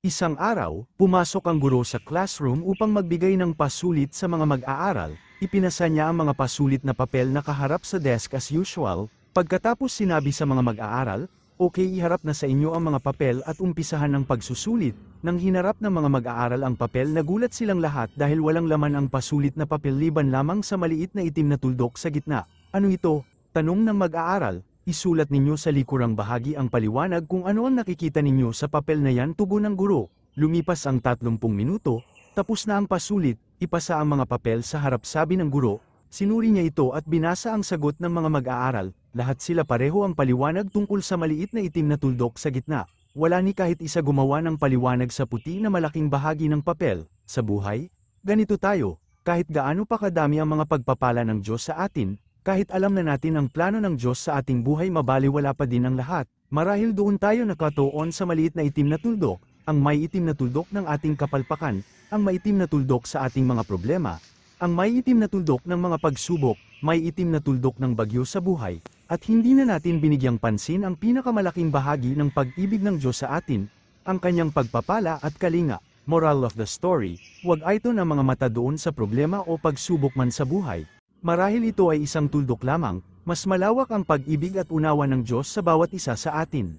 Isang araw, pumasok ang guro sa classroom upang magbigay ng pasulit sa mga mag-aaral. Ipinasa niya ang mga pasulit na papel na kaharap sa desk as usual. Pagkatapos sinabi sa mga mag-aaral, "Okay, iharap na sa inyo ang mga papel at umpisahan ang pagsusulit." Nang hinarap ng mga mag-aaral ang papel, nagulat silang lahat dahil walang laman ang pasulit na papel liban lamang sa maliit na itim na tuldok sa gitna. "Ano ito?" tanong ng mag-aaral. "Isulat ninyo sa likurang bahagi ang paliwanag kung ano ang nakikita ninyo sa papel na yan," tugon ng guro. Lumipas ang 30 minuto, tapos na ang pasulit, ipasa ang mga papel sa harap, sabi ng guro. Sinuri niya ito at binasa ang sagot ng mga mag-aaral. Lahat sila pareho ang paliwanag tungkol sa maliit na itim na tuldok sa gitna. Wala ni kahit isa gumawa ng paliwanag sa puti na malaking bahagi ng papel. Sa buhay, ganito tayo. Kahit gaano pa kadami ang mga pagpapala ng Diyos sa atin, kahit alam na natin ang plano ng Diyos sa ating buhay, mabaliwala pa din ang lahat. Marahil doon tayo nakatuon sa maliit na itim na tuldok, ang may itim na tuldok ng ating kapalpakan, ang maitim na tuldok sa ating mga problema, ang may itim na tuldok ng mga pagsubok, may itim na tuldok ng bagyo sa buhay, at hindi na natin binigyang pansin ang pinakamalaking bahagi ng pag-ibig ng Diyos sa atin, ang kanyang pagpapala at kalinga. Moral of the story, huwag ito na mga mata doon sa problema o pagsubok man sa buhay. Marahil ito ay isang tuldok lamang, mas malawak ang pag-ibig at unawa ng Diyos sa bawat isa sa atin.